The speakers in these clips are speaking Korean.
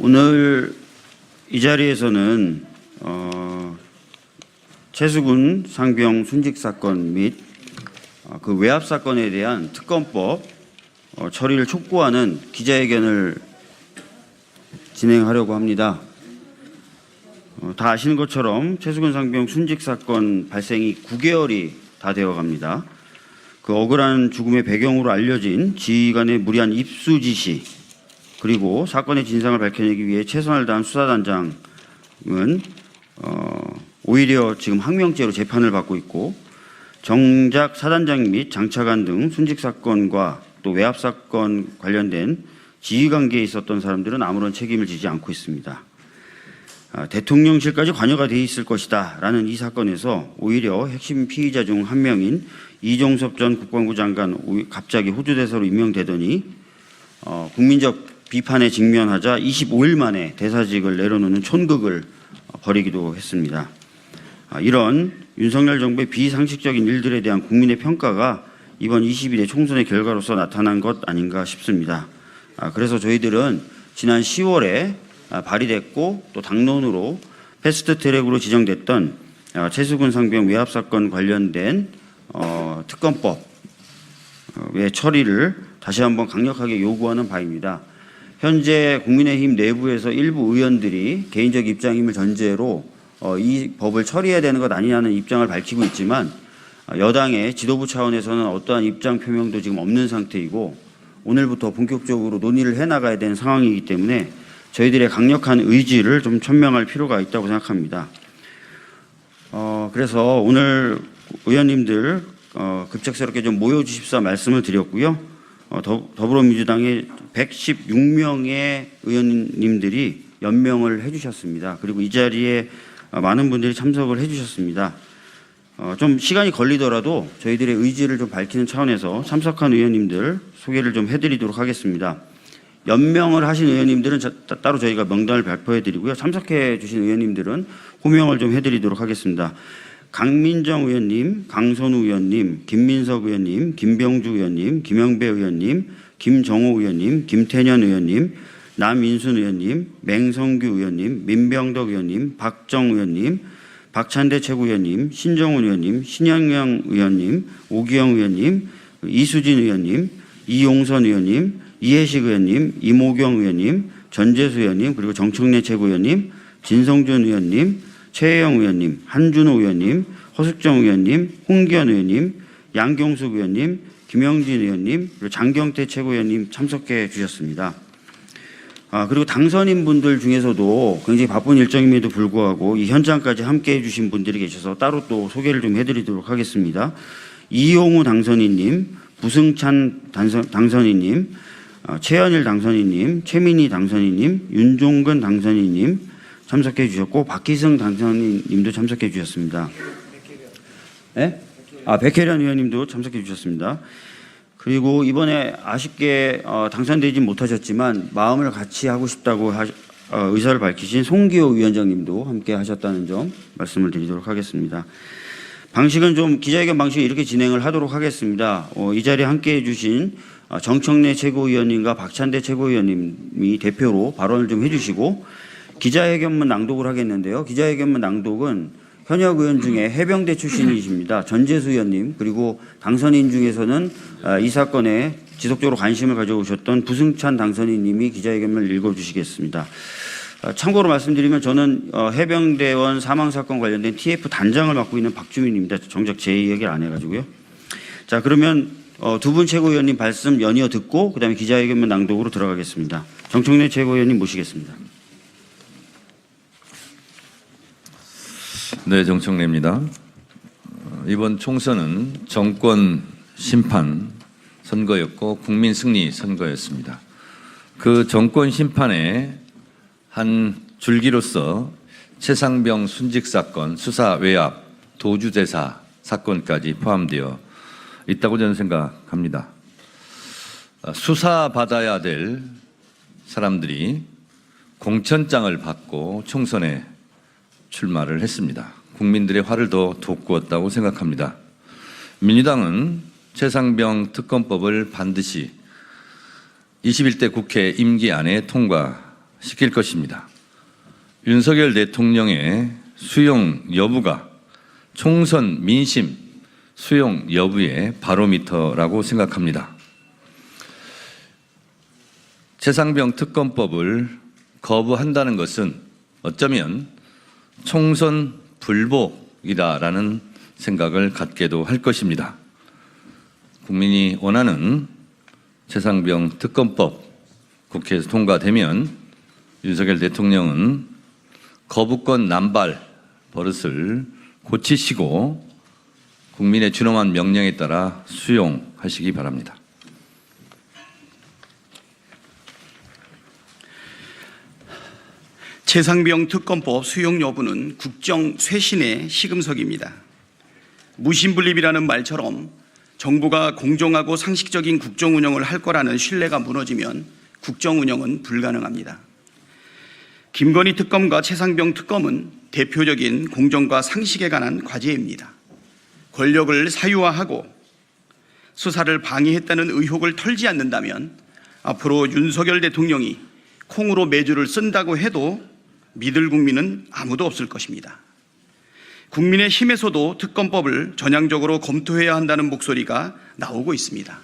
오늘 이 자리에서는 최수근 상병 순직 사건 및 그 외압 사건에 대한 특검법 처리를 촉구하는 기자회견을 진행하려고 합니다. 다 아시는 것처럼 최수근 상병 순직 사건 발생이 9개월이 다 되어 갑니다. 그 억울한 죽음의 배경으로 알려진 지휘관의 무리한 입수 지시, 그리고 사건의 진상을 밝혀내기 위해 최선을 다한 수사단장은 오히려 지금 항명죄로 재판을 받고 있고, 정작 사단장 및 장차관 등 순직 사건과 또 외압 사건 관련된 지휘 관계에 있었던 사람들은 아무런 책임을 지지 않고 있습니다. 대통령실까지 관여가 돼 있을 것이다 라는 이 사건에서 오히려 핵심 피의자 중 한 명인 이종섭 전 국방부 장관 갑자기 호주 대사로 임명되더니 국민적 비판에 직면하자 25일 만에 대사직을 내려놓는 촌극을 벌이기도 했습니다. 이런 윤석열 정부의 비상식적인 일들에 대한 국민의 평가가 이번 22대 총선의 결과로서 나타난 것 아닌가 싶습니다. 그래서 저희들은 지난 10월에 발의됐고 또 당론으로 패스트트랙으로 지정됐던 최수근 상병 외압 사건 관련된 특검법의 처리를 다시 한번 강력하게 요구하는 바입니다. 현재 국민의힘 내부에서 일부 의원들이 개인적 입장임을 전제로 이 법을 처리해야 되는 것 아니냐는 입장을 밝히고 있지만, 여당의 지도부 차원에서는 어떠한 입장 표명도 지금 없는 상태이고 오늘부터 본격적으로 논의를 해나가야 되는 상황이기 때문에 저희들의 강력한 의지를 좀 천명할 필요가 있다고 생각합니다. 그래서 오늘 의원님들 급작스럽게 좀 모여주십사 말씀을 드렸고요. 더불어민주당의 116명의 의원님들이 연명을 해주셨습니다. 그리고 이 자리에 많은 분들이 참석을 해주셨습니다. 좀 시간이 걸리더라도 저희들의 의지를 좀 밝히는 차원에서 참석한 의원님들 소개를 좀 해드리도록 하겠습니다. 연명을 하신 의원님들은 따로 저희가 명단을 발표해드리고요. 참석해 주신 의원님들은 호명을 좀 해드리도록 하겠습니다. 강민정 의원님, 강선우 의원님, 김민석 의원님, 김병주 의원님, 김영배 의원님, 김정호 의원님, 김태년 의원님, 남인순 의원님, 맹성규 의원님, 민병덕 의원님, 박정 의원님, 박찬대 최고위원님, 신정훈 의원님, 신영영 의원님, 오기영 의원님, 이수진 의원님, 이용선 의원님, 이해식 의원님, 이모경 의원님, 전재수 의원님, 그리고 정청래 최고위원님, 진성준 의원님, 최혜영 의원님, 한준호 의원님, 허숙정 의원님, 홍기현 의원님, 양경숙 의원님, 김영진 의원님, 그리고 장경태 최고위원님 참석해 주셨습니다. 그리고 당선인 분들 중에서도 굉장히 바쁜 일정임에도 불구하고 이 현장까지 함께 해주신 분들이 계셔서 따로 또 소개를 좀 해드리도록 하겠습니다. 이용우 당선인님, 부승찬 당선인님, 최현일 당선인님, 최민희 당선인님, 윤종근 당선인님 참석해 주셨고, 박희승 당선인님도 참석해 주셨습니다. 네? 백혜련 의원님도 참석해 주셨습니다. 그리고 이번에 아쉽게 당선되지 못하셨지만 마음을 같이 하고 싶다고 의사를 밝히신 송기호 위원장님도 함께 하셨다는 점 말씀을 드리도록 하겠습니다. 방식은 좀 기자회견 방식을 이렇게 진행을 하도록 하겠습니다. 이 자리에 함께 해주신 정청래 최고위원님과 박찬대 최고위원님이 대표로 발언을 좀 해주시고, 기자회견문 낭독을 하겠는데요. 기자회견문 낭독은 현역 의원 중에 해병대 출신이십니다. 전재수 의원님, 그리고 당선인 중에서는 이 사건에 지속적으로 관심을 가져오셨던 부승찬 당선인님이 기자회견문을 읽어주시겠습니다. 참고로 말씀드리면 저는 해병대원 사망사건 관련된 TF 단장을 맡고 있는 박주민입니다. 정작 제 얘기를 안 해가지고요. 자, 그러면 두 분 최고위원님 말씀 연이어 듣고 그다음에 기자회견문 낭독으로 들어가겠습니다. 정청래 최고위원님 모시겠습니다. 네, 정청래입니다. 이번 총선은 정권 심판 선거였고 국민 승리 선거였습니다. 그 정권 심판의 한 줄기로서 최상병 순직 사건, 수사 외압, 도주대사 사건까지 포함되어 있다고 저는 생각합니다. 수사받아야 될 사람들이 공천장을 받고 총선에 출마를 했습니다. 국민들의 화를 더 돋구었다고 생각합니다. 민주당은 최상병 특검법을 반드시 21대 국회 임기 안에 통과해야 시킬 것입니다. 윤석열 대통령의 수용 여부가 총선 민심 수용 여부의 바로미터라고 생각합니다. 최상병 특검법을 거부한다는 것은 어쩌면 총선 불복이다라는 생각을 갖게도 할 것입니다. 국민이 원하는 최상병 특검법 국회에서 통과되면 윤석열 대통령은 거부권 남발 버릇을 고치시고 국민의 준엄한 명령에 따라 수용하시기 바랍니다. 최상병 특검법 수용 여부는 국정 쇄신의 시금석입니다. 무신분립이라는 말처럼 정부가 공정하고 상식적인 국정 운영을 할 거라는 신뢰가 무너지면 국정 운영은 불가능합니다. 김건희 특검과 최상병 특검은 대표적인 공정과 상식에 관한 과제입니다. 권력을 사유화하고 수사를 방해했다는 의혹을 털지 않는다면 앞으로 윤석열 대통령이 콩으로 매주를 쓴다고 해도 믿을 국민은 아무도 없을 것입니다. 국민의힘에서도 특검법을 전향적으로 검토해야 한다는 목소리가 나오고 있습니다.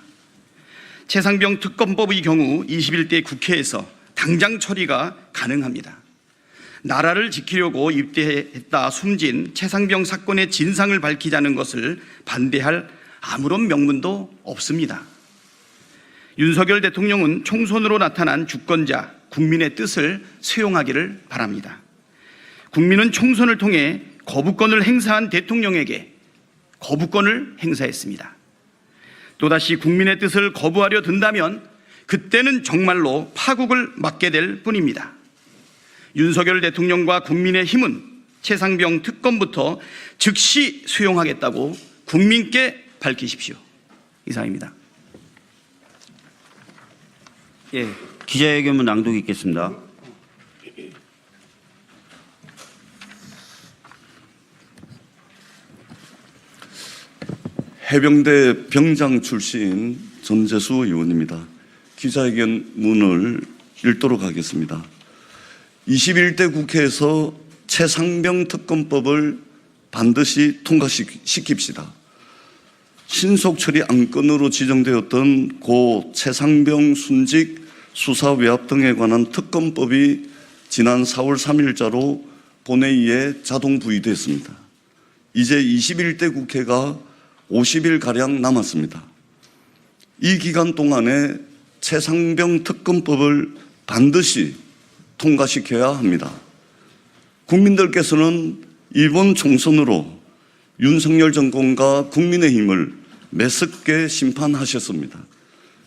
최상병 특검법의 경우 21대 국회에서 당장 처리가 가능합니다. 나라를 지키려고 입대했다 숨진 최상병 사건의 진상을 밝히자는 것을 반대할 아무런 명분도 없습니다. 윤석열 대통령은 총선으로 나타난 주권자, 국민의 뜻을 수용하기를 바랍니다. 국민은 총선을 통해 거부권을 행사한 대통령에게 거부권을 행사했습니다. 또다시 국민의 뜻을 거부하려 든다면 그때는 정말로 파국을 맞게 될 뿐입니다. 윤석열 대통령과 국민의힘은 최상병 특검부터 즉시 수용하겠다고 국민께 밝히십시오. 이상입니다. 예, 기자회견문 낭독이 있겠습니다. 해병대 병장 출신 전재수 의원입니다. 기자회견문을 읽도록 하겠습니다. 21대 국회에서 최상병 특검법을 반드시 통과시킵시다. 신속 처리 안건으로 지정되었던 고 최상병 순직 수사 외압 등에 관한 특검법이 지난 4월 3일자로 본회의에 자동 부의됐습니다. 이제 21대 국회가 50일가량 남았습니다. 이 기간 동안에 최상병 특검법을 반드시 통과시켜야 합니다. 국민들께서는 이번 총선으로 윤석열 정권과 국민의힘을 매섭게 심판하셨습니다.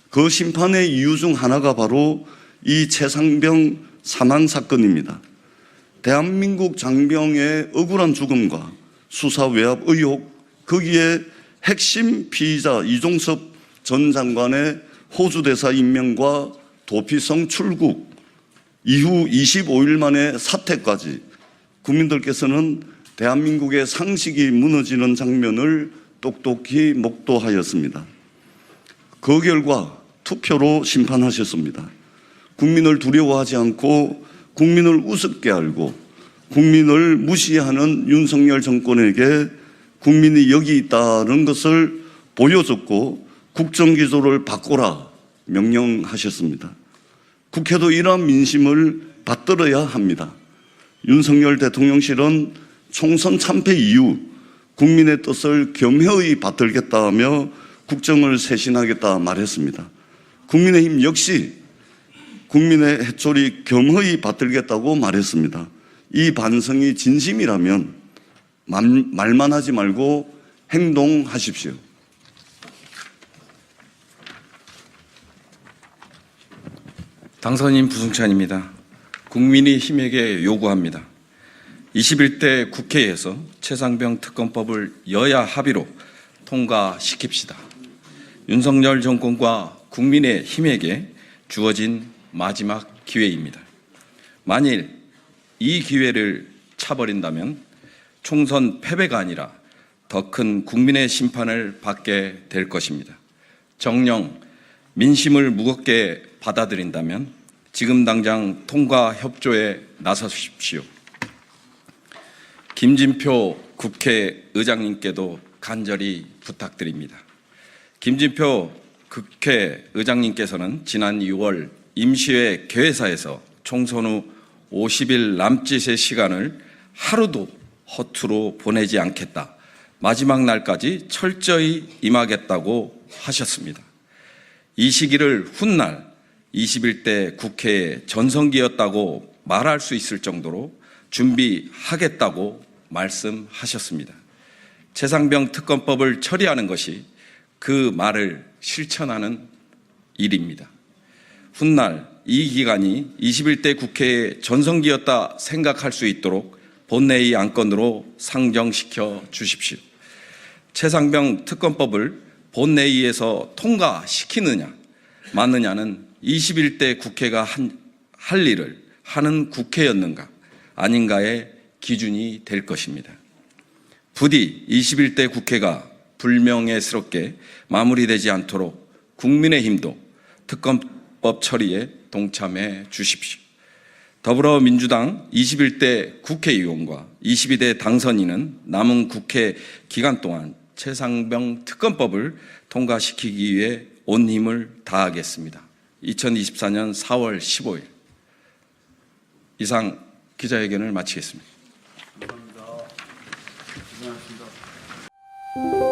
그 심판의 이유 중 하나가 바로 이 최상병 사망 사건입니다. 대한민국 장병의 억울한 죽음과 수사 외압 의혹, 거기에 핵심 피의자 이종섭 전 장관의 호주 대사 임명과 도피성 출국 이후 25일 만에 사퇴까지 국민들께서는 대한민국의 상식이 무너지는 장면을 똑똑히 목도하였습니다. 그 결과 투표로 심판하셨습니다. 국민을 두려워하지 않고 국민을 우습게 알고 국민을 무시하는 윤석열 정권에게 국민이 여기 있다는 것을 보여줬고 국정기조를 바꾸라 명령하셨습니다. 국회도 이러한 민심을 받들어야 합니다. 윤석열 대통령실은 총선 참패 이후 국민의 뜻을 겸허히 받들겠다 하며 국정을 쇄신하겠다 말했습니다. 국민의힘 역시 국민의 해초리 겸허히 받들겠다고 말했습니다. 이 반성이 진심이라면 말만 하지 말고 행동하십시오. 당선인 부승찬입니다. 국민의힘에게 요구합니다. 21대 국회에서 최상병 특검법을 여야 합의로 통과시킵시다. 윤석열 정권과 국민의힘에게 주어진 마지막 기회입니다. 만일 이 기회를 차버린다면 총선 패배가 아니라 더 큰 국민의 심판을 받게 될 것입니다. 정녕 민심을 무겁게 받아들인다면 지금 당장 통과 협조에 나서주십시오. 김진표 국회의장님께도 간절히 부탁드립니다. 김진표 국회의장님께서는 지난 6월 임시회 개회사에서 총선 후 50일 남짓의 시간을 하루도 허투루 보내지 않겠다. 마지막 날까지 철저히 임하겠다고 하셨습니다. 이 시기를 훗날 21대 국회의 전성기였다고 말할 수 있을 정도로 준비하겠다고 말씀하셨습니다. 최상병 특검법을 처리하는 것이 그 말을 실천하는 일입니다. 훗날 이 기간이 21대 국회의 전성기였다 생각할 수 있도록 본회의 안건으로 상정시켜 주십시오. 최상병 특검법을 본회의에서 통과시키느냐 마느냐는 21대 국회가 할 일을 하는 국회였는가 아닌가의 기준이 될 것입니다. 부디 21대 국회가 불명예스럽게 마무리되지 않도록 국민의힘도 특검법 처리에 동참해 주십시오. 더불어민주당 21대 국회의원과 22대 당선인은 남은 국회 기간 동안 최상병 특검법을 통과시키기 위해 온 힘을 다하겠습니다. 2024년 4월 15일 이상 기자회견을 마치겠습니다. 감사합니다. 고생하셨습니다.